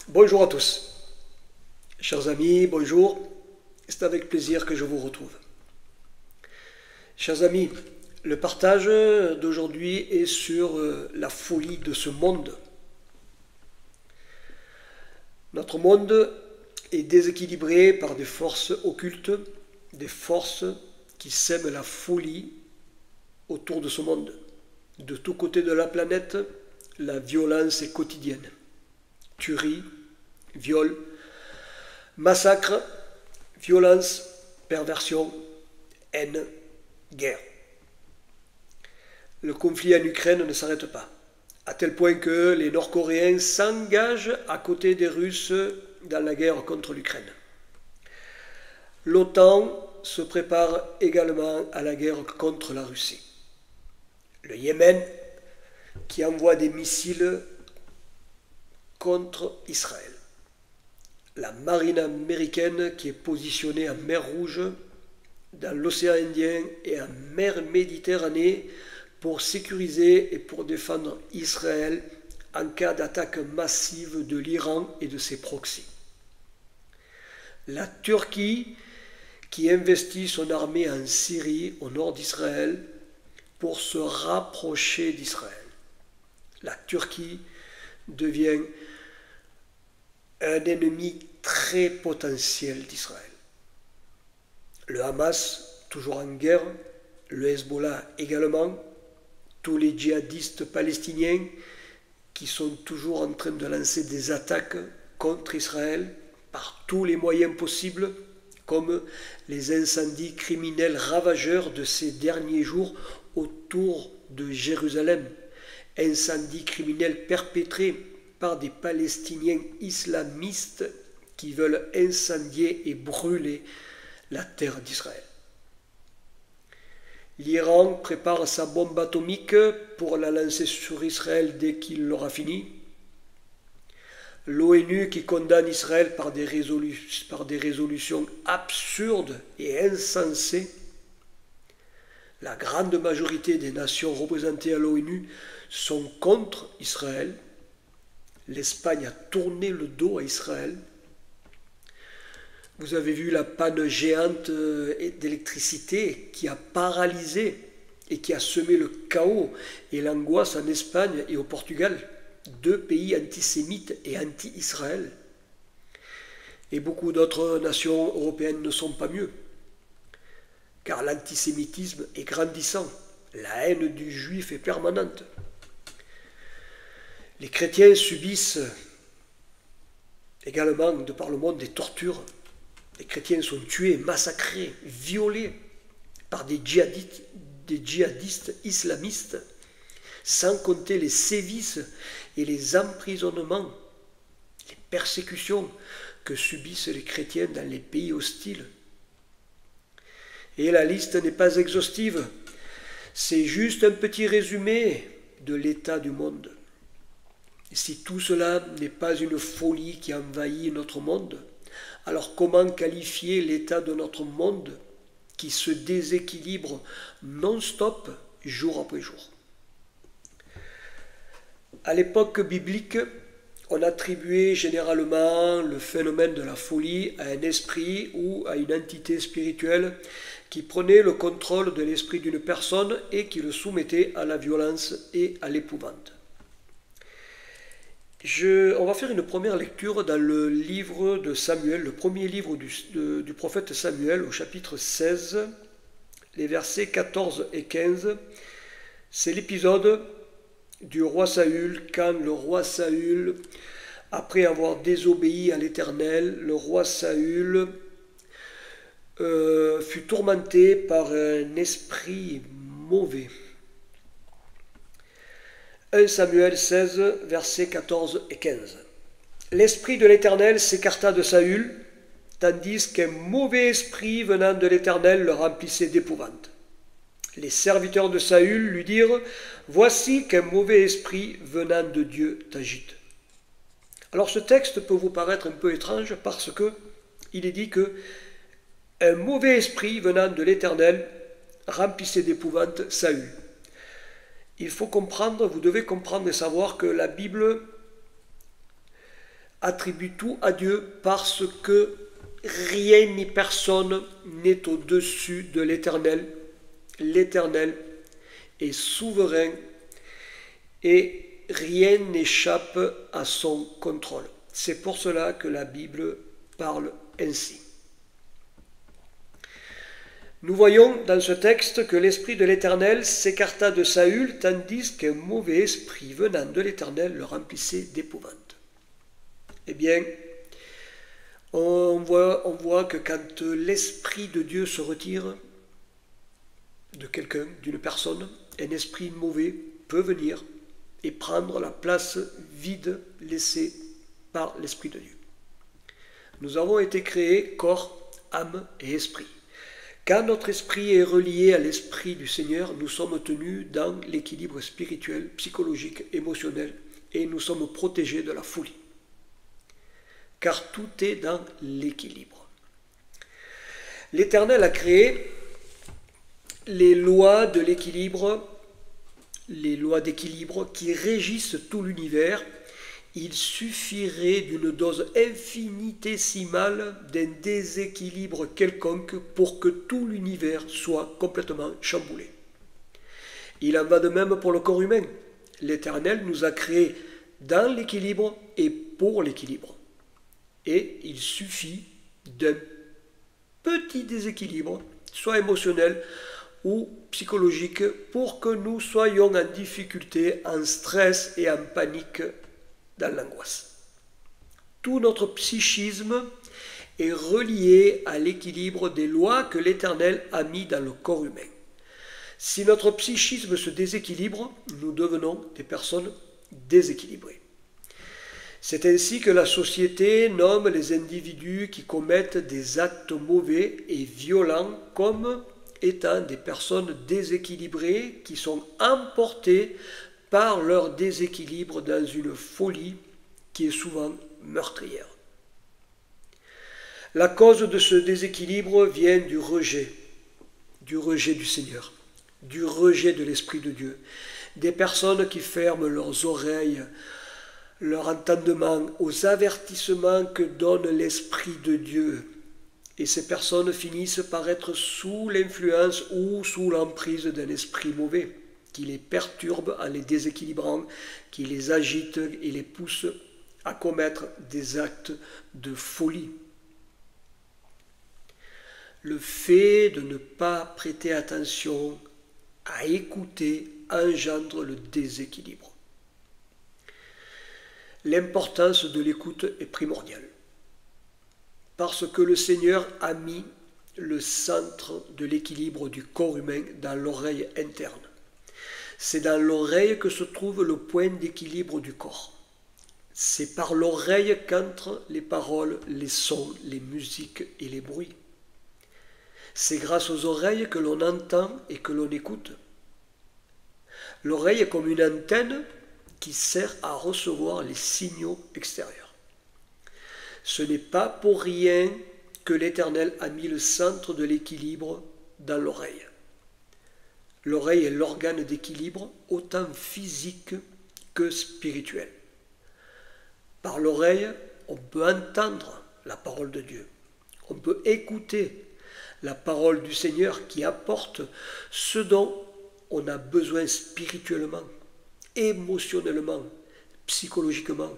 Bonjour à tous. Chers amis, bonjour. C'est avec plaisir que je vous retrouve. Chers amis, le partage d'aujourd'hui est sur la folie de ce monde. Notre monde est déséquilibré par des forces occultes, des forces qui sèment la folie autour de ce monde. De tous côtés de la planète, la violence est quotidienne. Tuerie, viol, massacre, violence, perversion, haine, guerre. Le conflit en Ukraine ne s'arrête pas, à tel point que les Nord-Coréens s'engagent à côté des Russes dans la guerre contre l'Ukraine. L'OTAN se prépare également à la guerre contre la Russie. Le Yémen, qui envoie des missiles contre Israël. La marine américaine qui est positionnée en mer Rouge, dans l'océan Indien et en mer Méditerranée pour sécuriser et pour défendre Israël en cas d'attaque massive de l'Iran et de ses proxys. La Turquie qui investit son armée en Syrie, au nord d'Israël, pour se rapprocher d'Israël. La Turquie devient un ennemi très potentiel d'Israël. Le Hamas, toujours en guerre, le Hezbollah également, tous les djihadistes palestiniens qui sont toujours en train de lancer des attaques contre Israël par tous les moyens possibles, comme les incendies criminels ravageurs de ces derniers jours autour de Jérusalem, incendies criminels perpétrés par des Palestiniens islamistes qui veulent incendier et brûler la terre d'Israël. L'Iran prépare sa bombe atomique pour la lancer sur Israël dès qu'il l'aura fini. L'ONU qui condamne Israël par des résolutions absurdes et insensées. La grande majorité des nations représentées à l'ONU sont contre Israël. L'Espagne a tourné le dos à Israël. Vous avez vu la panne géante d'électricité qui a paralysé et qui a semé le chaos et l'angoisse en Espagne et au Portugal, deux pays antisémites et anti-Israël. Et beaucoup d'autres nations européennes ne sont pas mieux, car l'antisémitisme est grandissant, la haine du juif est permanente. Les chrétiens subissent également, de par le monde, des tortures. Les chrétiens sont tués, massacrés, violés par des djihadistes islamistes, sans compter les sévices et les emprisonnements, les persécutions que subissent les chrétiens dans les pays hostiles. Et la liste n'est pas exhaustive, c'est juste un petit résumé de l'état du monde. Et si tout cela n'est pas une folie qui envahit notre monde, alors comment qualifier l'état de notre monde qui se déséquilibre non-stop jour après jour? À l'époque biblique, on attribuait généralement le phénomène de la folie à un esprit ou à une entité spirituelle qui prenait le contrôle de l'esprit d'une personne et qui le soumettait à la violence et à l'épouvante. On va faire une première lecture dans le livre de Samuel, le premier livre du prophète Samuel, au chapitre 16, les versets 14 et 15. C'est l'épisode du roi Saül, quand le roi Saül, après avoir désobéi à l'Éternel, le roi Saül fut tourmenté par un esprit mauvais. 1 Samuel 16, versets 14 et 15. L'esprit de l'Éternel s'écarta de Saül, tandis qu'un mauvais esprit venant de l'Éternel le remplissait d'épouvante. Les serviteurs de Saül lui dirent « Voici qu'un mauvais esprit venant de Dieu t'agite. » Alors ce texte peut vous paraître un peu étrange parce que il est dit que un mauvais esprit venant de l'Éternel remplissait d'épouvante Saül. Il faut comprendre, vous devez comprendre et savoir que la Bible attribue tout à Dieu parce que rien ni personne n'est au-dessus de l'Éternel. L'Éternel est souverain et rien n'échappe à son contrôle. C'est pour cela que la Bible parle ainsi. Nous voyons dans ce texte que l'esprit de l'Éternel s'écarta de Saül, tandis qu'un mauvais esprit venant de l'Éternel le remplissait d'épouvante. Eh bien, on voit que quand l'esprit de Dieu se retire de quelqu'un, d'une personne, un esprit mauvais peut venir et prendre la place vide laissée par l'esprit de Dieu. Nous avons été créés corps, âme et esprit. Quand notre esprit est relié à l'esprit du Seigneur, nous sommes tenus dans l'équilibre spirituel, psychologique, émotionnel et nous sommes protégés de la folie. Car tout est dans l'équilibre. L'Éternel a créé les lois de l'équilibre, les lois d'équilibre qui régissent tout l'univers. Il suffirait d'une dose infinitésimale d'un déséquilibre quelconque pour que tout l'univers soit complètement chamboulé. Il en va de même pour le corps humain. L'Éternel nous a créés dans l'équilibre et pour l'équilibre. Et il suffit d'un petit déséquilibre, soit émotionnel ou psychologique, pour que nous soyons en difficulté, en stress et en panique dans l'angoisse. Tout notre psychisme est relié à l'équilibre des lois que l'Éternel a mis dans le corps humain. Si notre psychisme se déséquilibre, nous devenons des personnes déséquilibrées. C'est ainsi que la société nomme les individus qui commettent des actes mauvais et violents comme étant des personnes déséquilibrées qui sont emportées par leur déséquilibre dans une folie qui est souvent meurtrière. La cause de ce déséquilibre vient du rejet du Seigneur, du rejet de l'Esprit de Dieu, des personnes qui ferment leurs oreilles, leur entendement aux avertissements que donne l'Esprit de Dieu. Et ces personnes finissent par être sous l'influence ou sous l'emprise d'un esprit mauvais qui les perturbe en les déséquilibrant, qui les agite et les pousse à commettre des actes de folie. Le fait de ne pas prêter attention à écouter engendre le déséquilibre. L'importance de l'écoute est primordiale, parce que le Seigneur a mis le centre de l'équilibre du corps humain dans l'oreille interne. C'est dans l'oreille que se trouve le point d'équilibre du corps. C'est par l'oreille qu'entrent les paroles, les sons, les musiques et les bruits. C'est grâce aux oreilles que l'on entend et que l'on écoute. L'oreille est comme une antenne qui sert à recevoir les signaux extérieurs. Ce n'est pas pour rien que l'Éternel a mis le centre de l'équilibre dans l'oreille. L'oreille est l'organe d'équilibre autant physique que spirituel. Par l'oreille, on peut entendre la parole de Dieu. On peut écouter la parole du Seigneur qui apporte ce dont on a besoin spirituellement, émotionnellement, psychologiquement,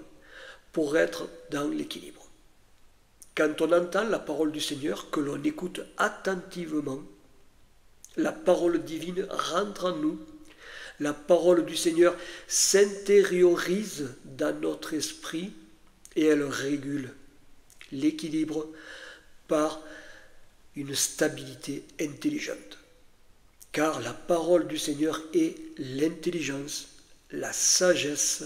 pour être dans l'équilibre. Quand on entend la parole du Seigneur, que l'on écoute attentivement, la parole divine rentre en nous, la parole du Seigneur s'intériorise dans notre esprit et elle régule l'équilibre par une stabilité intelligente. Car la parole du Seigneur est l'intelligence, la sagesse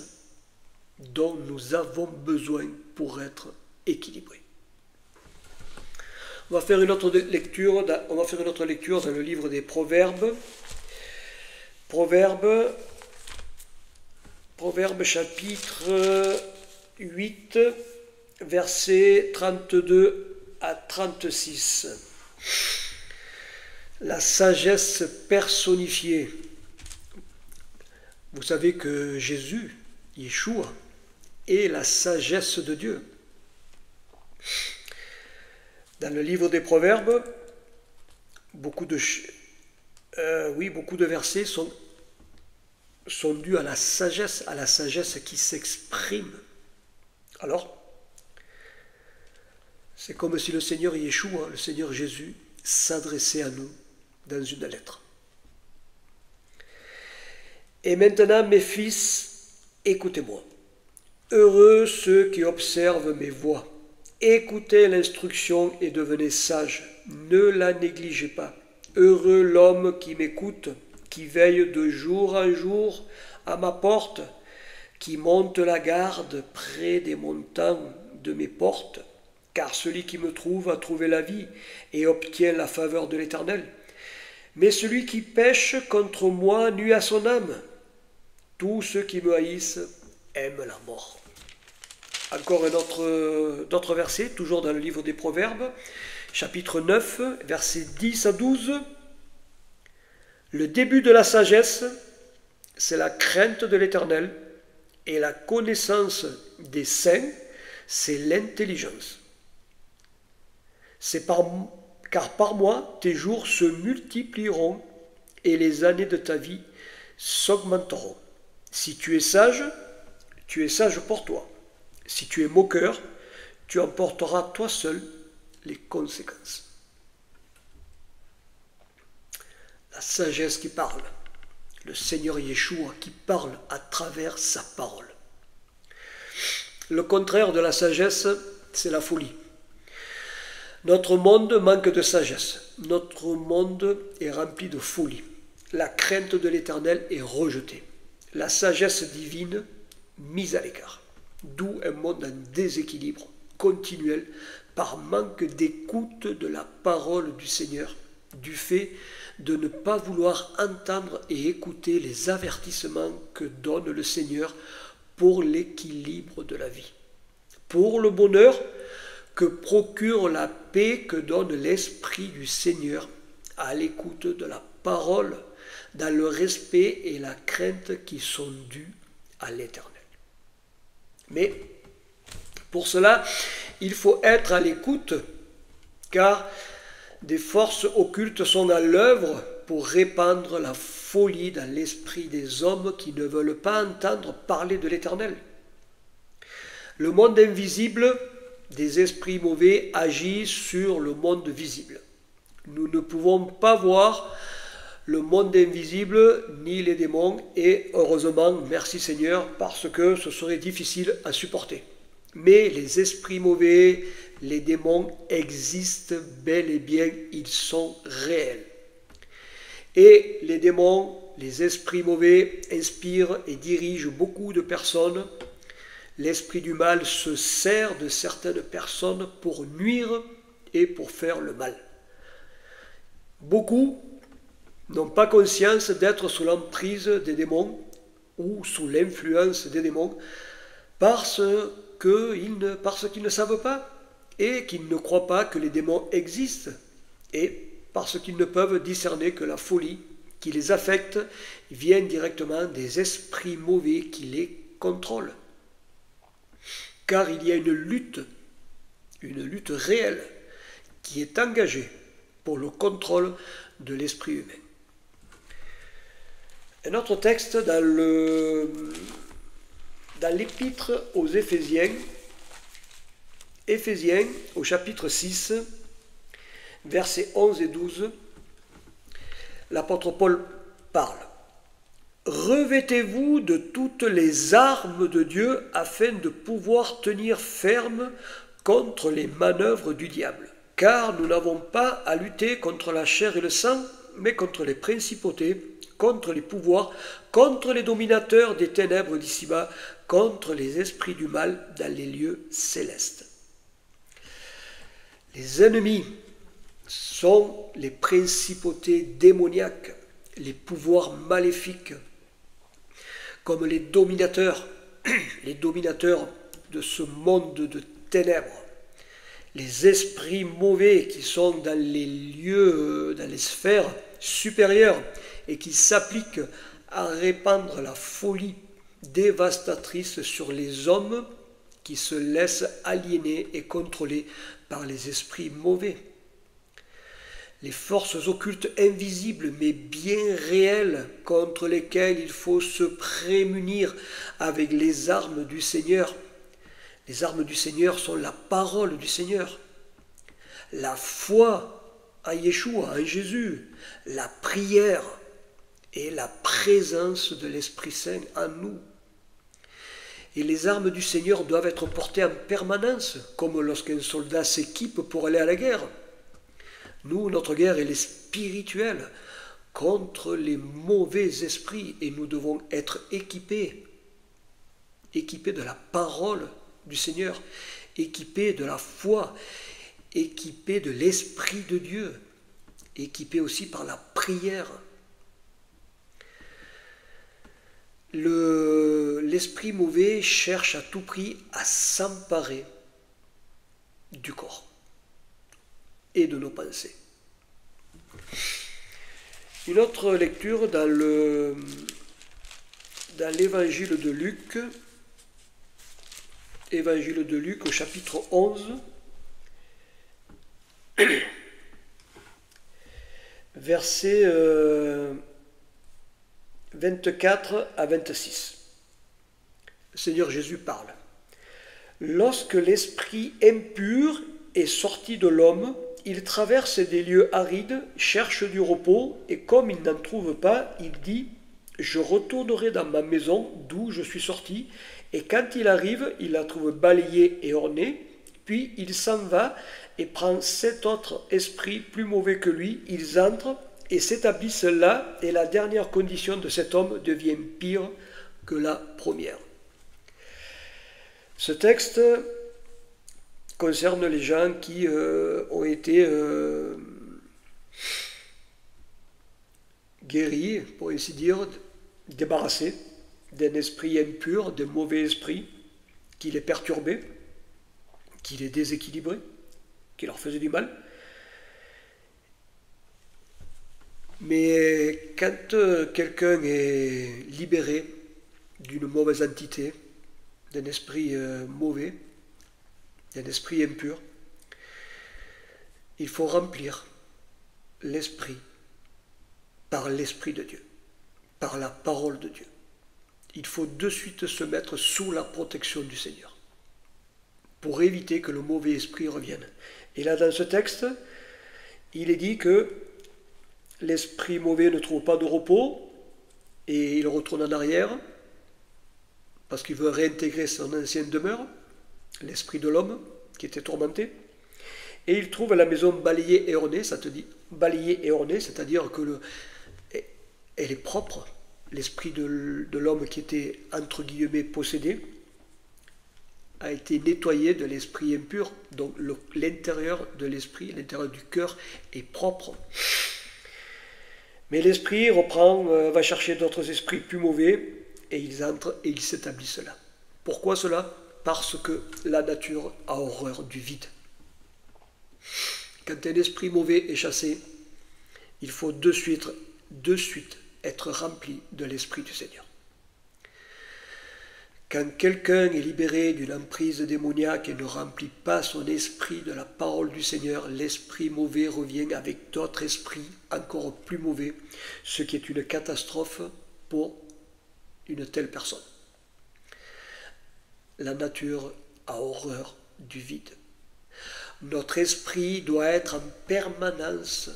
dont nous avons besoin pour être équilibrés. On va faire une autre lecture dans le livre des Proverbes. Proverbes chapitre 8, versets 32 à 36. La sagesse personnifiée. Vous savez que Jésus, Yeshua, et la sagesse de Dieu. Dans le livre des Proverbes, beaucoup de versets sont dus à la sagesse qui s'exprime. Alors, c'est comme si le Seigneur Yeshua, le Seigneur Jésus, s'adressait à nous dans une lettre. Et maintenant, mes fils, écoutez-moi. Heureux ceux qui observent mes voies. Écoutez l'instruction et devenez sages. Ne la négligez pas. Heureux l'homme qui m'écoute, qui veille de jour en jour à ma porte, qui monte la garde près des montants de mes portes, car celui qui me trouve a trouvé la vie et obtient la faveur de l'Éternel. Mais celui qui pêche contre moi nuit à son âme. Tous ceux qui me haïssent aiment la mort. Encore un autre verset, toujours dans le livre des Proverbes, chapitre 9, versets 10 à 12. Le début de la sagesse, c'est la crainte de l'Éternel, et la connaissance des saints, c'est l'intelligence. Car par moi, tes jours se multiplieront, et les années de ta vie s'augmenteront. Si tu es sage pour toi. Si tu es moqueur, tu en porteras toi seul les conséquences. La sagesse qui parle, le Seigneur Yeshua qui parle à travers sa parole. Le contraire de la sagesse, c'est la folie. Notre monde manque de sagesse. Notre monde est rempli de folie. La crainte de l'Éternel est rejetée. La sagesse divine mise à l'écart. D'où un monde en déséquilibre continuel par manque d'écoute de la parole du Seigneur, du fait de ne pas vouloir entendre et écouter les avertissements que donne le Seigneur pour l'équilibre de la vie, pour le bonheur que procure la paix que donne l'Esprit du Seigneur à l'écoute de la parole, dans le respect et la crainte qui sont dus à l'Éternel. Mais pour cela, il faut être à l'écoute, car des forces occultes sont à l'œuvre pour répandre la folie dans l'esprit des hommes qui ne veulent pas entendre parler de l'Éternel. Le monde invisible des esprits mauvais agit sur le monde visible. Nous ne pouvons pas voir le monde invisible ni les démons, et heureusement, merci Seigneur, parce que ce serait difficile à supporter. Mais les esprits mauvais, les démons existent bel et bien, ils sont réels. Et les démons, les esprits mauvais inspirent et dirigent beaucoup de personnes. L'esprit du mal se sert de certaines personnes pour nuire et pour faire le mal. Beaucoup n'ont pas conscience d'être sous l'emprise des démons ou sous l'influence des démons parce qu'ils ne savent pas et qu'ils ne croient pas que les démons existent et parce qu'ils ne peuvent discerner que la folie qui les affecte vient directement des esprits mauvais qui les contrôlent. Car il y a une lutte réelle qui est engagée pour le contrôle de l'esprit humain. Un autre texte dans l'épître aux Éphésiens, au chapitre 6, versets 11 et 12, l'apôtre Paul parle. « Revêtez-vous de toutes les armes de Dieu afin de pouvoir tenir ferme contre les manœuvres du diable. Car nous n'avons pas à lutter contre la chair et le sang, mais contre les principautés, contre les pouvoirs, contre les dominateurs des ténèbres d'ici-bas, contre les esprits du mal dans les lieux célestes. » Les ennemis sont les principautés démoniaques, les pouvoirs maléfiques, comme les dominateurs de ce monde de ténèbres, les esprits mauvais qui sont dans les lieux, dans les sphères supérieures et qui s'appliquent à répandre la folie dévastatrice sur les hommes qui se laissent aliéner et contrôler par les esprits mauvais. Les forces occultes invisibles mais bien réelles contre lesquelles il faut se prémunir avec les armes du Seigneur. Les armes du Seigneur sont la parole du Seigneur, la foi en Yeshua, en Jésus, la prière et la présence de l'Esprit Saint en nous. Et les armes du Seigneur doivent être portées en permanence, comme lorsqu'un soldat s'équipe pour aller à la guerre. Nous, notre guerre, elle est spirituelle contre les mauvais esprits et nous devons être équipés de la parole du Seigneur, équipés de la foi, équipés de l'Esprit de Dieu, équipés aussi par la prière. L'esprit mauvais cherche à tout prix à s'emparer du corps et de nos pensées. Une autre lecture dans l'évangile de Luc, évangile de Luc au chapitre 11, versets 24 à 26. Le Seigneur Jésus parle. Lorsque l'esprit impur est sorti de l'homme, il traverse des lieux arides, cherche du repos, et comme il n'en trouve pas, il dit « Je retournerai dans ma maison d'où je suis sorti », et quand il arrive, il la trouve balayée et ornée, puis il s'en va et prend 7 autres esprits plus mauvais que lui, ils entrent et s'établissent là, et la dernière condition de cet homme devient pire que la première. Ce texte concerne les gens qui ont été guéris, pour ainsi dire, débarrassés d'un esprit impur, d'un mauvais esprit qui les perturbait, qui les déséquilibrait, qui leur faisait du mal. Mais quand quelqu'un est libéré d'une mauvaise entité, d'un esprit mauvais, d'un esprit impur, il faut remplir l'esprit par l'Esprit de Dieu, par la parole de Dieu. Il faut de suite se mettre sous la protection du Seigneur pour éviter que le mauvais esprit revienne. Et là, dans ce texte, il est dit que l'esprit mauvais ne trouve pas de repos et il retourne en arrière parce qu'il veut réintégrer son ancienne demeure, l'esprit de l'homme qui était tourmenté. Et il trouve la maison balayée et ornée, ça te dit balayée et ornée, c'est-à-dire que elle est propre. L'esprit de l'homme qui était, entre guillemets, possédé, a été nettoyé de l'esprit impur. Donc l'intérieur de l'esprit, l'intérieur du cœur est propre. Mais l'esprit reprend, va chercher d'autres esprits plus mauvais, et ils entrent et ils s'établissent là. Pourquoi cela? Parce que la nature a horreur du vide. Quand un esprit mauvais est chassé, il faut de suite être rempli de l'Esprit du Seigneur. Quand quelqu'un est libéré d'une emprise démoniaque et ne remplit pas son esprit de la parole du Seigneur, l'esprit mauvais revient avec d'autres esprits encore plus mauvais, ce qui est une catastrophe pour une telle personne. La nature a horreur du vide. Notre esprit doit être en permanence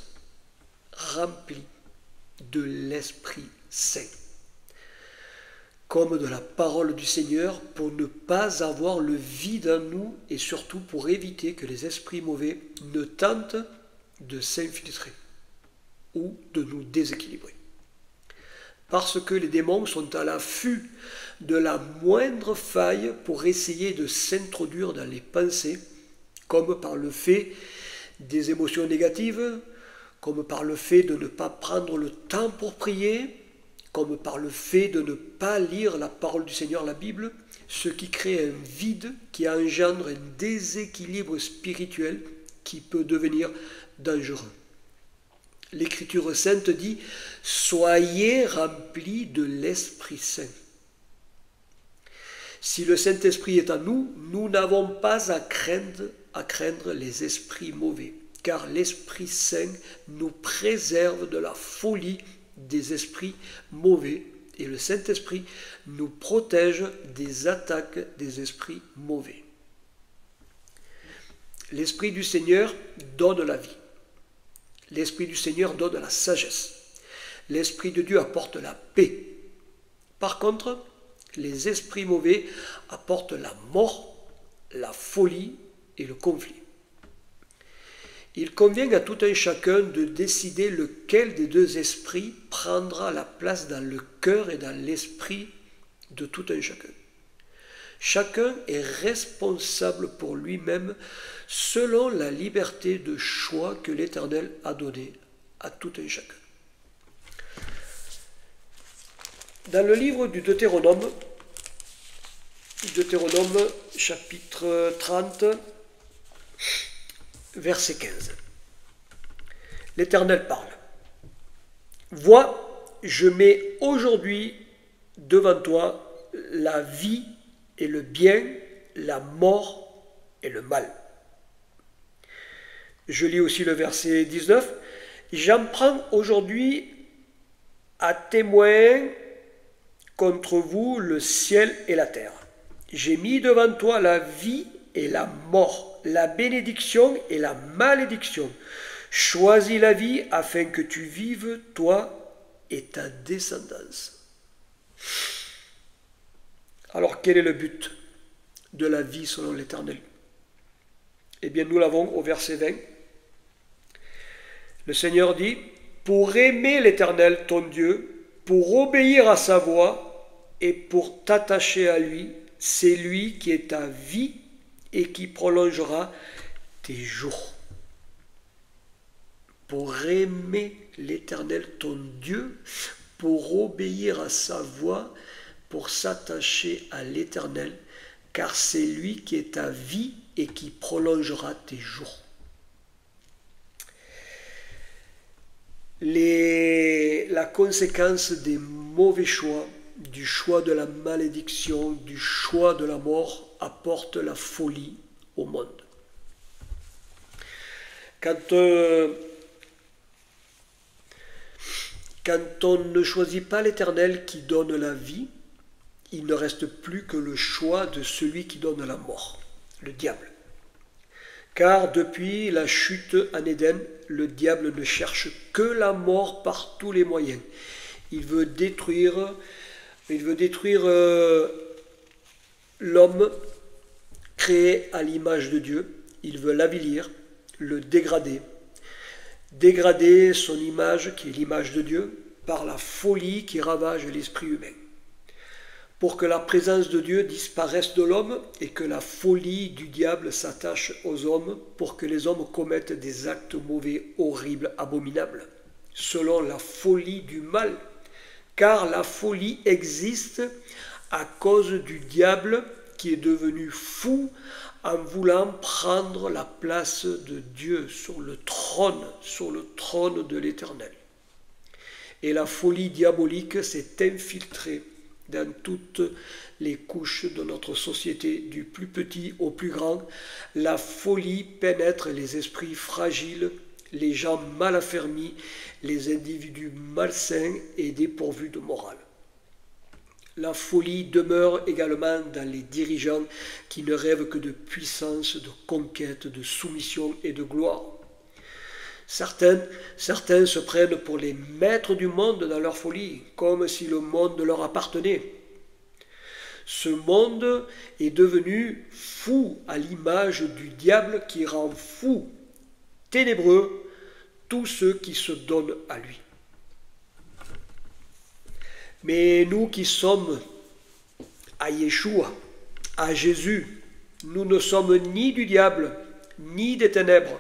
rempli de l'Esprit Saint, comme de la parole du Seigneur, pour ne pas avoir le vide en nous et surtout pour éviter que les esprits mauvais ne tentent de s'infiltrer ou de nous déséquilibrer. Parce que les démons sont à l'affût de la moindre faille pour essayer de s'introduire dans les pensées, comme par le fait des émotions négatives, comme par le fait de ne pas prendre le temps pour prier, comme par le fait de ne pas lire la parole du Seigneur, la Bible, ce qui crée un vide qui engendre un déséquilibre spirituel qui peut devenir dangereux. L'Écriture sainte dit « Soyez remplis de l'Esprit Saint ». Si le Saint-Esprit est en nous, nous n'avons pas à craindre les esprits mauvais, car l'Esprit Saint nous préserve de la folie des esprits mauvais, et le Saint-Esprit nous protège des attaques des esprits mauvais. L'Esprit du Seigneur donne la vie. L'Esprit du Seigneur donne la sagesse. L'Esprit de Dieu apporte la paix. Par contre, les esprits mauvais apportent la mort, la folie et le conflit. Il convient à tout un chacun de décider lequel des deux esprits prendra la place dans le cœur et dans l'esprit de tout un chacun. Chacun est responsable pour lui-même selon la liberté de choix que l'Éternel a donnée à tout un chacun. Dans le livre du Deutéronome chapitre 30, verset 15, l'Éternel parle. « Vois, je mets aujourd'hui devant toi la vie et le bien, la mort et le mal. » Je lis aussi le verset 19. « J'en prends aujourd'hui à témoin contre vous le ciel et la terre. J'ai mis devant toi la vie et la mort, la bénédiction et la malédiction. Choisis la vie afin que tu vives, toi et ta descendance. » Alors, quel est le but de la vie selon l'Éternel? Eh bien, nous l'avons au verset 20. Le Seigneur dit, « Pour aimer l'Éternel, ton Dieu, pour obéir à sa voix et pour t'attacher à lui, c'est lui qui est ta vie et qui prolongera tes jours. » Pour aimer l'Éternel, ton Dieu, pour obéir à sa voix, pour s'attacher à l'Éternel, car c'est lui qui est ta vie et qui prolongera tes jours. La conséquence des mauvais choix, du choix de la malédiction, du choix de la mort, apporte la folie au monde. Quand on ne choisit pas l'Éternel qui donne la vie, il ne reste plus que le choix de celui qui donne la mort, le diable. Car depuis la chute en Éden, le diable ne cherche que la mort par tous les moyens. Il veut détruire l'homme créé à l'image de Dieu. Il veut l'avilir, le dégrader son image qui est l'image de Dieu par la folie qui ravage l'esprit humain. Pour que la présence de Dieu disparaisse de l'homme et que la folie du diable s'attache aux hommes, pour que les hommes commettent des actes mauvais, horribles, abominables, selon la folie du mal. Car la folie existe à cause du diable qui est devenu fou en voulant prendre la place de Dieu sur le trône de l'Éternel. Et la folie diabolique s'est infiltrée dans toutes les couches de notre société, du plus petit au plus grand. La folie pénètre les esprits fragiles, les gens mal affermis, les individus malsains et dépourvus de morale. La folie demeure également dans les dirigeants qui ne rêvent que de puissance, de conquête, de soumission et de gloire. Certains se prennent pour les maîtres du monde dans leur folie, comme si le monde leur appartenait. Ce monde est devenu fou à l'image du diable qui rend fou, ténébreux, tous ceux qui se donnent à lui. Mais nous qui sommes à Yeshua, à Jésus, nous ne sommes ni du diable, ni des ténèbres.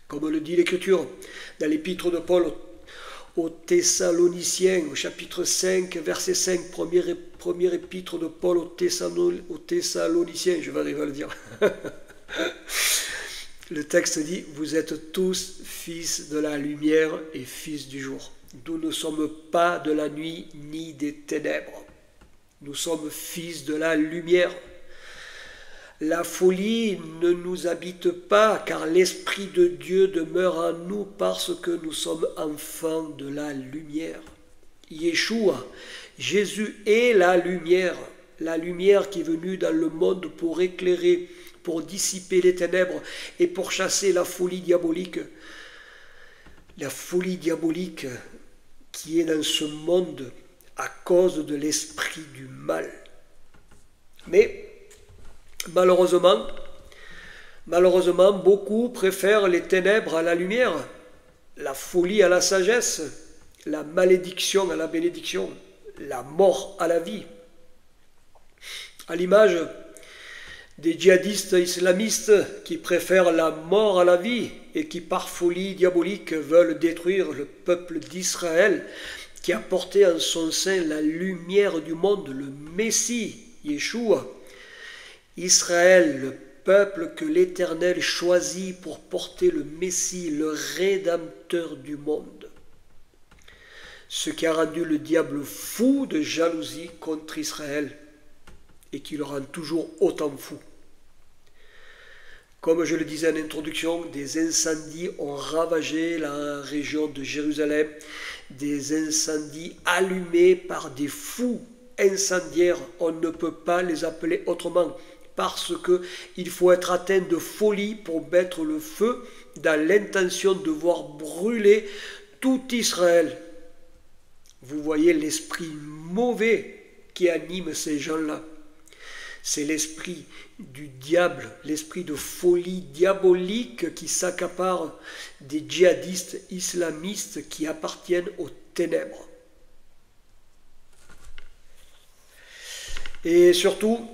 Comme le dit l'Écriture dans l'épître de Paul aux Thessaloniciens, au chapitre 5, verset 5, première épître de Paul aux Thessaloniciens, je vais arriver à le dire. Le texte dit, vous êtes tous fils de la lumière et fils du jour. Nous ne sommes pas de la nuit ni des ténèbres. Nous sommes fils de la lumière. La folie ne nous habite pas, car l'Esprit de Dieu demeure en nous parce que nous sommes enfants de la lumière. Yeshua, Jésus est la lumière qui est venue dans le monde pour éclairer, pour dissiper les ténèbres et pour chasser la folie diabolique. La folie diabolique qui est dans ce monde à cause de l'esprit du mal. Mais malheureusement, beaucoup préfèrent les ténèbres à la lumière, la folie à la sagesse, la malédiction à la bénédiction, la mort à la vie. À l'image des djihadistes islamistes qui préfèrent la mort à la vie et qui par folie diabolique veulent détruire le peuple d'Israël qui a porté en son sein la lumière du monde, le Messie, Yeshua. Israël, le peuple que l'Éternel choisit pour porter le Messie, le Rédempteur du monde. Ce qui a rendu le diable fou de jalousie contre Israël et qui le rend toujours autant fou. Comme je le disais en introduction, des incendies ont ravagé la région de Jérusalem, des incendies allumés par des fous incendiaires, on ne peut pas les appeler autrement, parce qu'il faut être atteint de folie pour mettre le feu dans l'intention de voir brûler tout Israël. Vous voyez l'esprit mauvais qui anime ces gens-là. C'est l'esprit du diable, l'esprit de folie diabolique qui s'accapare des djihadistes islamistes qui appartiennent aux ténèbres. Et surtout,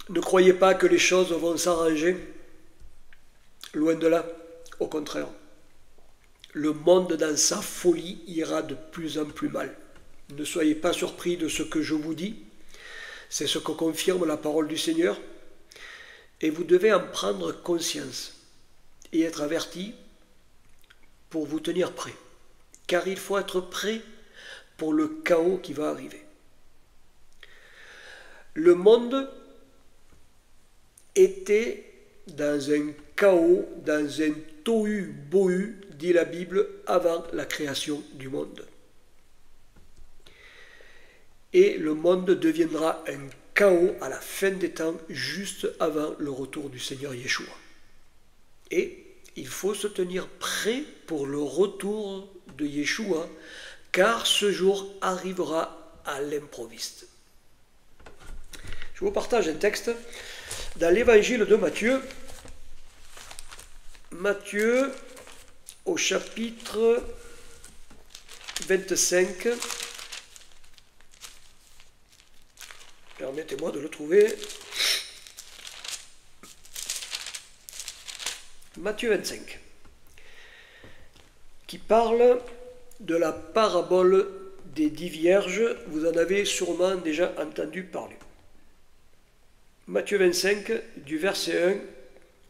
ne croyez pas que les choses vont s'arranger. Loin de là, au contraire. Le monde dans sa folie ira de plus en plus mal. Ne soyez pas surpris de ce que je vous dis. C'est ce que confirme la parole du Seigneur. Et vous devez en prendre conscience et être averti pour vous tenir prêt. Car il faut être prêt pour le chaos qui va arriver. Le monde était dans un chaos, dans un tohu-bohu, dit la Bible, avant la création du monde. Et le monde deviendra un chaos à la fin des temps, juste avant le retour du Seigneur Yeshua. Et il faut se tenir prêt pour le retour de Yeshua, car ce jour arrivera à l'improviste. Je vous partage un texte dans l'évangile de Matthieu. Matthieu au chapitre 25. Permettez-moi de le trouver. Matthieu 25, qui parle de la parabole des 10 vierges. Vous en avez sûrement déjà entendu parler. Matthieu 25, du verset 1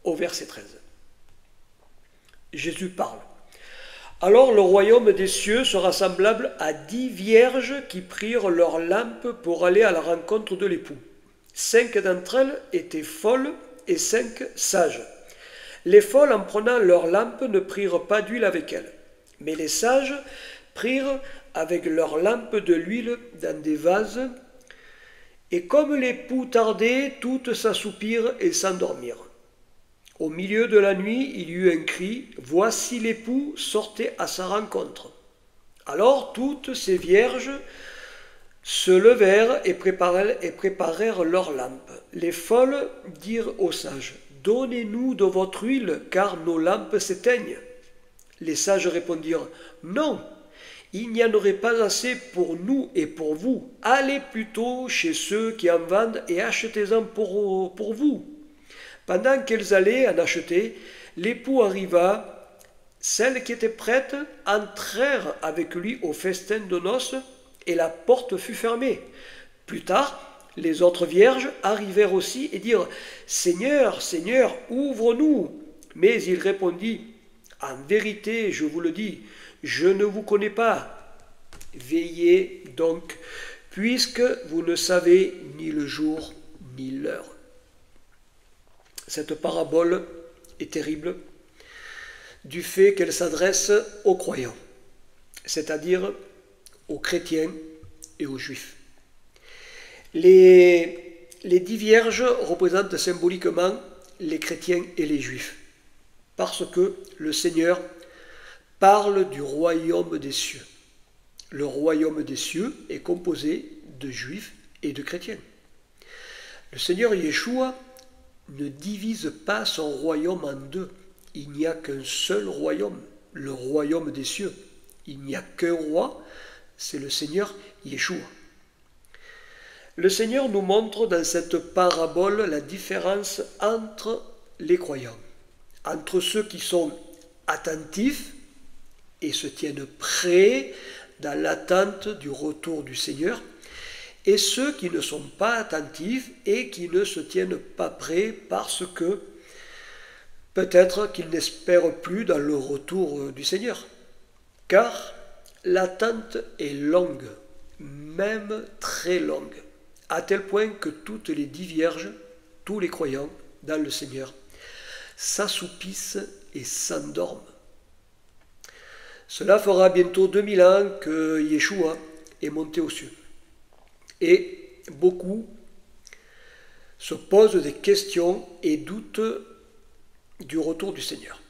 au verset 13. Jésus parle. Alors le royaume des cieux sera semblable à 10 vierges qui prirent leurs lampes pour aller à la rencontre de l'époux. 5 d'entre elles étaient folles et 5 sages. Les folles, en prenant leurs lampes, ne prirent pas d'huile avec elles. Mais les sages prirent avec leurs lampes de l'huile dans des vases. Et comme l'époux tardait, toutes s'assoupirent et s'endormirent. Au milieu de la nuit, il y eut un cri, « Voici l'époux, sortez à sa rencontre. » Alors toutes ces vierges se levèrent et préparèrent leurs lampes. Les folles dirent aux sages, « Donnez-nous de votre huile, car nos lampes s'éteignent. » Les sages répondirent, « Non, il n'y en aurait pas assez pour nous et pour vous. Allez plutôt chez ceux qui en vendent et achetez-en pour vous. » Pendant qu'elles allaient en acheter, l'époux arriva. Celles qui étaient prêtes entrèrent avec lui au festin de noces et la porte fut fermée. Plus tard, les autres vierges arrivèrent aussi et dirent « Seigneur, Seigneur, ouvre-nous » Mais il répondit « En vérité, je vous le dis, je ne vous connais pas. Veillez donc, puisque vous ne savez ni le jour ni l'heure. Cette parabole est terrible du fait qu'elle s'adresse aux croyants, c'est-à-dire aux chrétiens et aux juifs. Les 10 vierges représentent symboliquement les chrétiens et les juifs, parce que le Seigneur parle du royaume des cieux. Le royaume des cieux est composé de juifs et de chrétiens. Le Seigneur Yeshua ne divise pas son royaume en deux. Il n'y a qu'un seul royaume, le royaume des cieux. Il n'y a qu'un roi, c'est le Seigneur Yeshua. Le Seigneur nous montre dans cette parabole la différence entre les croyants, entre ceux qui sont attentifs et se tiennent prêts dans l'attente du retour du Seigneur, et ceux qui ne sont pas attentifs et qui ne se tiennent pas prêts parce que peut-être qu'ils n'espèrent plus dans le retour du Seigneur. Car l'attente est longue, même très longue, à tel point que toutes les 10 vierges, tous les croyants dans le Seigneur, s'assoupissent et s'endorment. Cela fera bientôt 2000 ans que Yeshua est monté aux cieux. Et beaucoup se posent des questions et doutent du retour du Seigneur.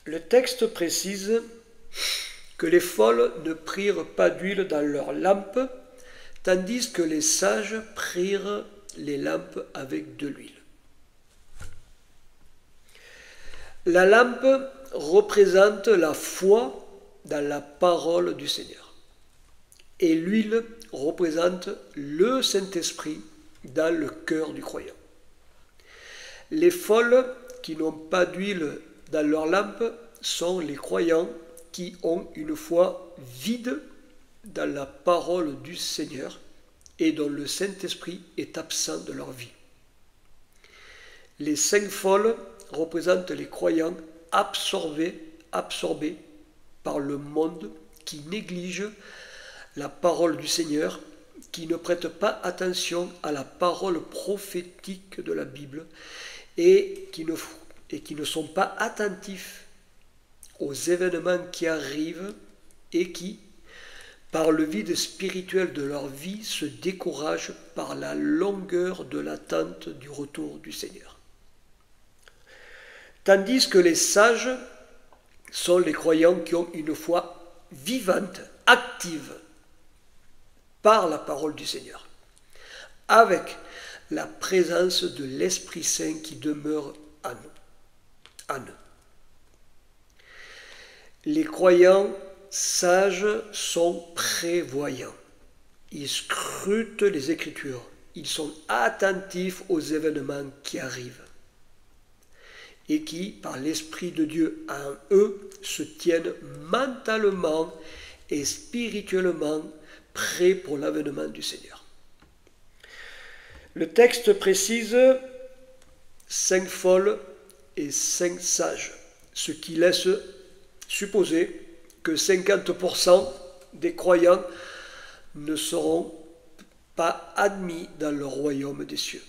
Le texte précise que les folles ne prirent pas d'huile dans leurs lampes, tandis que les sages prirent les lampes avec de l'huile. La lampe représente la foi dans la parole du Seigneur. Et l'huile représente le Saint-Esprit dans le cœur du croyant. Les folles qui n'ont pas d'huile dans leur lampe sont les croyants qui ont une foi vide dans la parole du Seigneur et dont le Saint-Esprit est absent de leur vie. Les 5 folles représentent les croyants absorbés par le monde qui néglige la parole du Seigneur, qui ne prêtent pas attention à la parole prophétique de la Bible et qui ne sont pas attentifs aux événements qui arrivent et qui, par le vide spirituel de leur vie, se découragent par la longueur de l'attente du retour du Seigneur. Tandis que les sages sont les croyants qui ont une foi vivante, active, par la parole du Seigneur, avec la présence de l'Esprit Saint qui demeure en eux. Les croyants sages sont prévoyants. Ils scrutent les Écritures. Ils sont attentifs aux événements qui arrivent et qui, par l'Esprit de Dieu en eux, se tiennent mentalement et spirituellement prêts pour l'avènement du Seigneur. Le texte précise 5 folles et 5 sages, ce qui laisse supposer que 50% des croyants ne seront pas admis dans le royaume des cieux,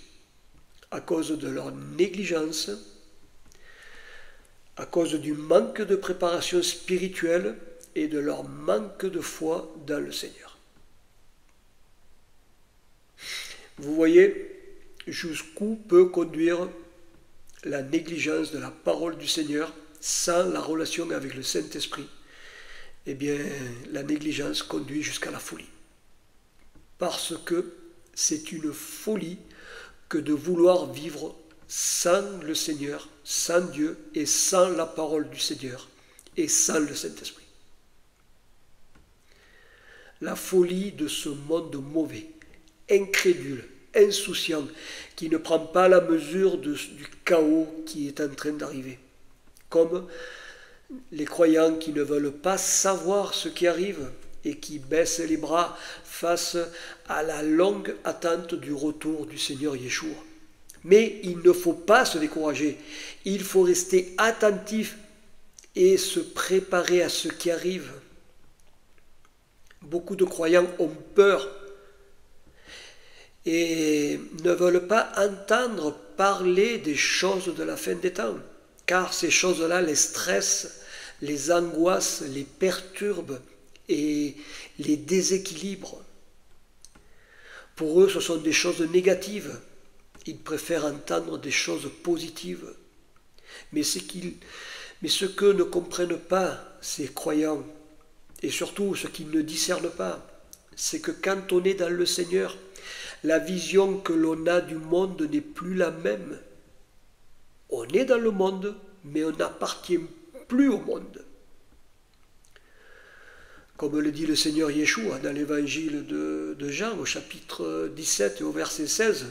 à cause de leur négligence, à cause du manque de préparation spirituelle et de leur manque de foi dans le Seigneur. Vous voyez jusqu'où peut conduire la négligence de la parole du Seigneur sans la relation avec le Saint-Esprit. Eh bien, la négligence conduit jusqu'à la folie. Parce que c'est une folie que de vouloir vivre sans le Seigneur, sans Dieu et sans la parole du Seigneur et sans le Saint-Esprit. La folie de ce monde mauvais, incrédule, insouciant, qui ne prend pas la mesure du chaos qui est en train d'arriver. Comme les croyants qui ne veulent pas savoir ce qui arrive et qui baissent les bras face à la longue attente du retour du Seigneur Yeshua. Mais il ne faut pas se décourager, il faut rester attentif et se préparer à ce qui arrive. Beaucoup de croyants ont peur et ne veulent pas entendre parler des choses de la fin des temps, car ces choses-là les stressent, les angoissent, les perturbent et les déséquilibrent. Pour eux, ce sont des choses négatives. Ils préfèrent entendre des choses positives. Mais ce que ne comprennent pas ces croyants, et surtout ce qu'ils ne discernent pas, c'est que quand on est dans le Seigneur, la vision que l'on a du monde n'est plus la même. On est dans le monde, mais on n'appartient plus au monde. Comme le dit le Seigneur Yeshua dans l'évangile de Jean, au chapitre 17 et au verset 16,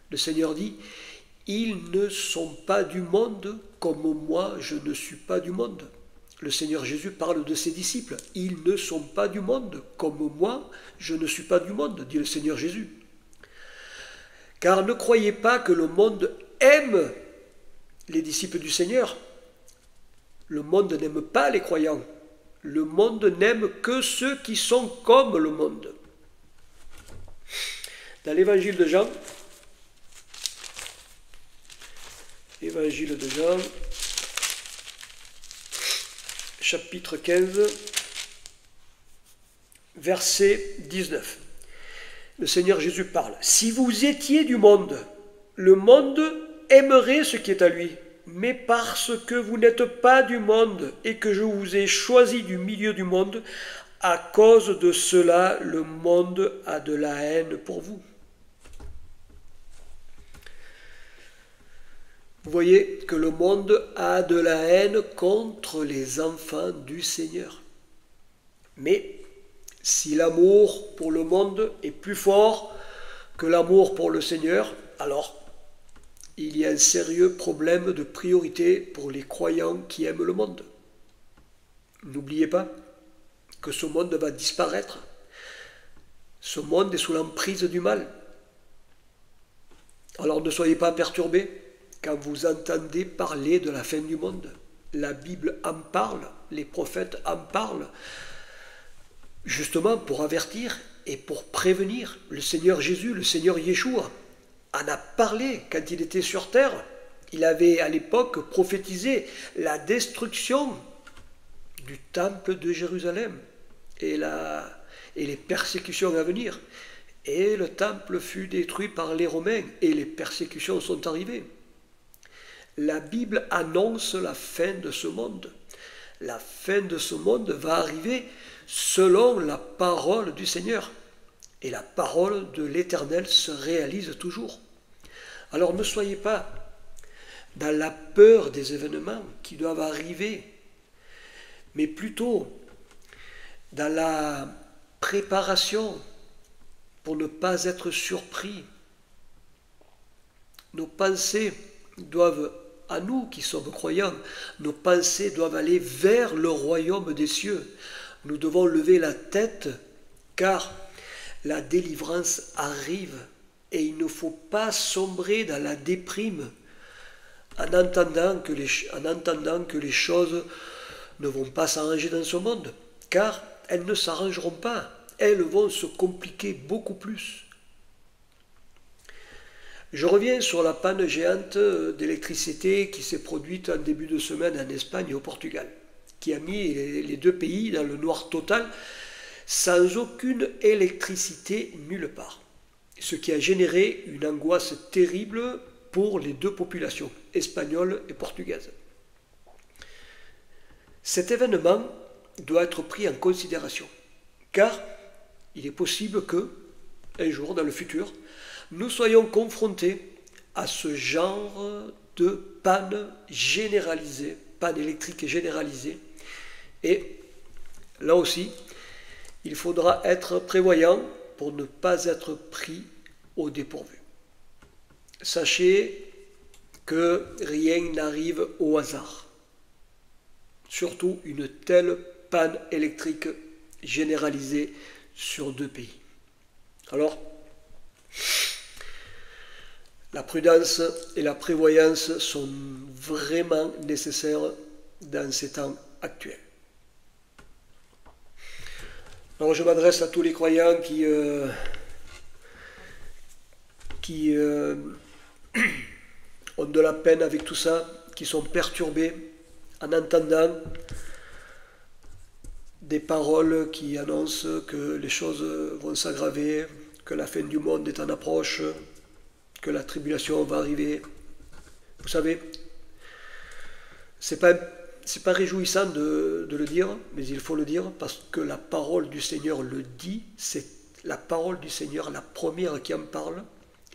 le Seigneur dit « Ils ne sont pas du monde comme moi je ne suis pas du monde ». Le Seigneur Jésus parle de ses disciples. « Ils ne sont pas du monde comme moi je ne suis pas du monde », dit le Seigneur Jésus. Car ne croyez pas que le monde aime les disciples du Seigneur. Le monde n'aime pas les croyants. Le monde n'aime que ceux qui sont comme le monde. Dans l'évangile de Jean, chapitre 15, verset 19. Le Seigneur Jésus parle. « Si vous étiez du monde, le monde aimerait ce qui est à lui. Mais parce que vous n'êtes pas du monde et que je vous ai choisi du milieu du monde, à cause de cela, le monde a de la haine pour vous. » Vous voyez que le monde a de la haine contre les enfants du Seigneur. Mais si l'amour pour le monde est plus fort que l'amour pour le Seigneur, alors il y a un sérieux problème de priorité pour les croyants qui aiment le monde. N'oubliez pas que ce monde va disparaître. Ce monde est sous l'emprise du mal. Alors ne soyez pas perturbés quand vous entendez parler de la fin du monde. La Bible en parle, les prophètes en parlent, justement pour avertir et pour prévenir. Le Seigneur Jésus, le Seigneur Yeshua, en a parlé quand il était sur terre. Il avait à l'époque prophétisé la destruction du temple de Jérusalem et les persécutions à venir. Et le temple fut détruit par les Romains et les persécutions sont arrivées. La Bible annonce la fin de ce monde. La fin de ce monde va arriver selon la parole du Seigneur. Et la parole de l'Éternel se réalise toujours. Alors ne soyez pas dans la peur des événements qui doivent arriver, mais plutôt dans la préparation pour ne pas être surpris. Nos pensées doivent, à nous qui sommes croyants, nos pensées doivent aller vers le royaume des cieux. Nous devons lever la tête car la délivrance arrive et il ne faut pas sombrer dans la déprime en entendant que les choses ne vont pas s'arranger dans ce monde, car elles ne s'arrangeront pas, elles vont se compliquer beaucoup plus. Je reviens sur la panne géante d'électricité qui s'est produite en début de semaine en Espagne et au Portugal, qui a mis les deux pays dans le noir total, sans aucune électricité nulle part, ce qui a généré une angoisse terrible pour les deux populations, espagnoles et portugaises. Cet événement doit être pris en considération, car il est possible que, un jour dans le futur, nous soyons confrontés à ce genre de panne généralisée, panne électrique généralisée, et là aussi, il faudra être prévoyant pour ne pas être pris au dépourvu. Sachez que rien n'arrive au hasard. Surtout une telle panne électrique généralisée sur deux pays. Alors, la prudence et la prévoyance sont vraiment nécessaires dans ces temps actuels. Alors je m'adresse à tous les croyants qui ont de la peine avec tout ça, qui sont perturbés en entendant des paroles qui annoncent que les choses vont s'aggraver, que la fin du monde est en approche, que la tribulation va arriver. Vous savez, c'est pas réjouissant de le dire, mais il faut le dire parce que la parole du Seigneur le dit, c'est la parole du Seigneur, la première qui en parle.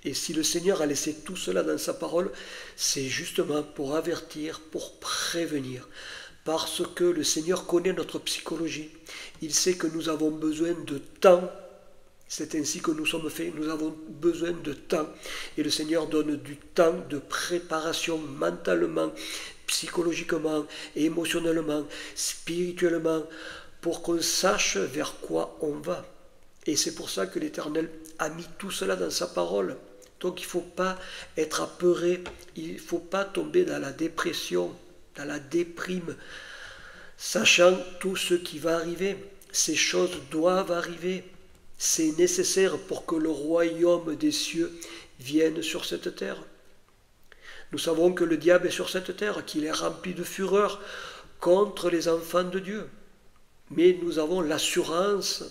Et si le Seigneur a laissé tout cela dans sa parole, c'est justement pour avertir, pour prévenir. Parce que le Seigneur connaît notre psychologie. Il sait que nous avons besoin de temps. C'est ainsi que nous sommes faits. Nous avons besoin de temps. Et le Seigneur donne du temps de préparation mentalement, psychologiquement, émotionnellement, spirituellement, pour qu'on sache vers quoi on va. Et c'est pour ça que l'Éternel a mis tout cela dans sa parole. Donc il ne faut pas être apeuré, il ne faut pas tomber dans la dépression, dans la déprime, sachant tout ce qui va arriver. Ces choses doivent arriver. C'est nécessaire pour que le royaume des cieux vienne sur cette terre. Nous savons que le diable est sur cette terre, qu'il est rempli de fureur contre les enfants de Dieu. Mais nous avons l'assurance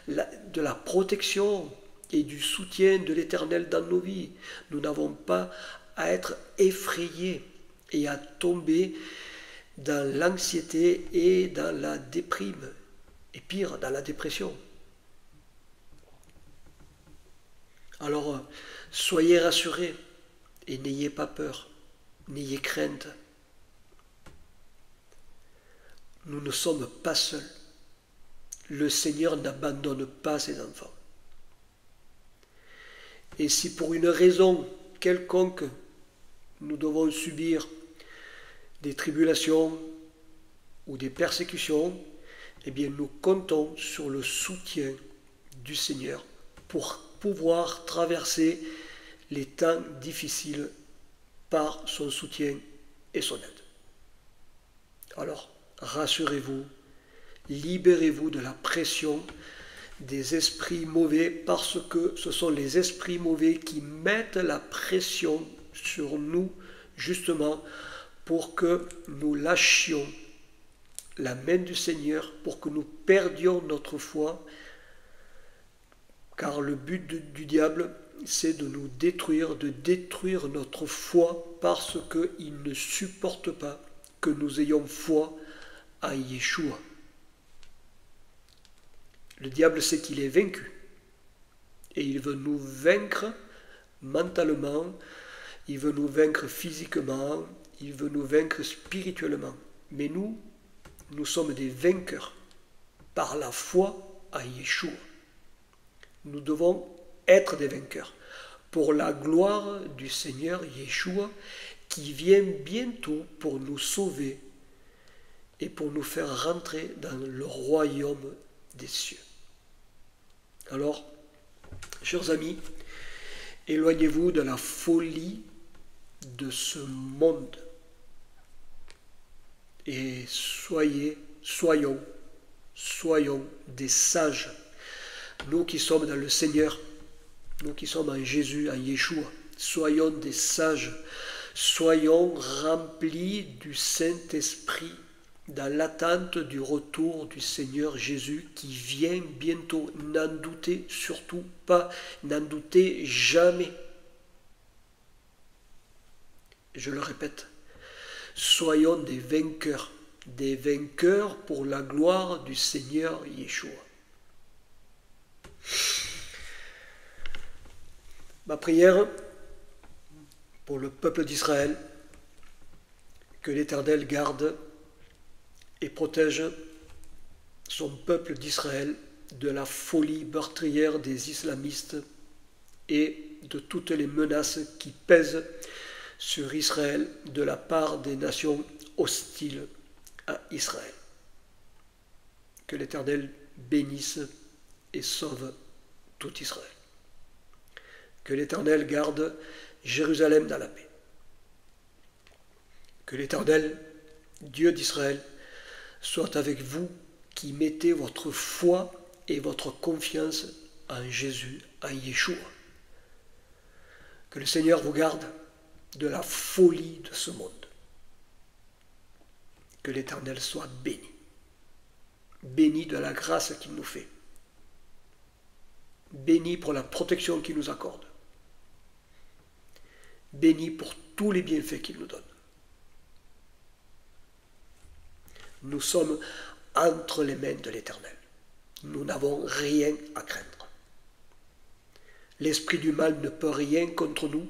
de la protection et du soutien de l'Éternel dans nos vies. Nous n'avons pas à être effrayés et à tomber dans l'anxiété et dans la déprime, et pire, dans la dépression. Alors, soyez rassurés et n'ayez pas peur, n'ayez crainte. Nous ne sommes pas seuls. Le Seigneur n'abandonne pas ses enfants. Et si pour une raison quelconque nous devons subir des tribulations ou des persécutions, eh bien nous comptons sur le soutien du Seigneur pour pouvoir traverser les temps difficiles par son soutien et son aide. Alors, rassurez-vous, libérez-vous de la pression des esprits mauvais, parce que ce sont les esprits mauvais qui mettent la pression sur nous, justement, pour que nous lâchions la main du Seigneur, pour que nous perdions notre foi, car le but du diable, c'est de nous détruire, de détruire notre foi, parce qu'il ne supporte pas que nous ayons foi à Yeshua. Le diable sait qu'il est vaincu et il veut nous vaincre mentalement, il veut nous vaincre physiquement, il veut nous vaincre spirituellement. Mais nous sommes des vainqueurs par la foi à Yeshua. Nous devons être des vainqueurs pour la gloire du Seigneur Yeshua qui vient bientôt pour nous sauver et pour nous faire rentrer dans le royaume des cieux. Alors, chers amis, éloignez-vous de la folie de ce monde et soyons des sages. Nous qui sommes dans le Seigneur, nous qui sommes en Jésus, en Yeshua, soyons des sages, soyons remplis du Saint-Esprit, dans l'attente du retour du Seigneur Jésus qui vient bientôt. N'en doutez surtout pas, n'en doutez jamais. Je le répète, soyons des vainqueurs pour la gloire du Seigneur Yeshua. Ma prière pour le peuple d'Israël, que l'Éternel garde et protège son peuple d'Israël de la folie meurtrière des islamistes et de toutes les menaces qui pèsent sur Israël de la part des nations hostiles à Israël. Que l'Éternel bénisse et sauve tout Israël. Que l'Éternel garde Jérusalem dans la paix. Que l'Éternel, Dieu d'Israël, soit avec vous qui mettez votre foi et votre confiance en Jésus, en Yeshua. Que le Seigneur vous garde de la folie de ce monde. Que l'Éternel soit béni. Béni de la grâce qu'il nous fait. Béni pour la protection qu'il nous accorde. Béni pour tous les bienfaits qu'il nous donne. Nous sommes entre les mains de l'Éternel. Nous n'avons rien à craindre. L'esprit du mal ne peut rien contre nous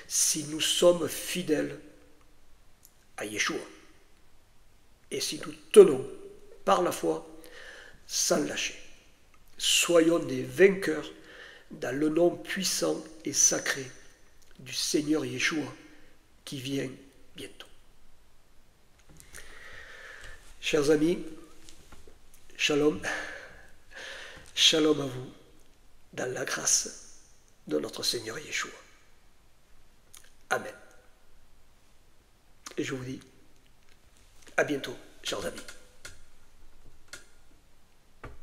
si nous sommes fidèles à Yeshua. Et si nous tenons par la foi sans lâcher. Soyons des vainqueurs dans le nom puissant et sacré du Seigneur Yeshua qui vient bientôt. Chers amis, shalom, shalom à vous dans la grâce de notre Seigneur Yeshua. Amen. Et je vous dis à bientôt, chers amis.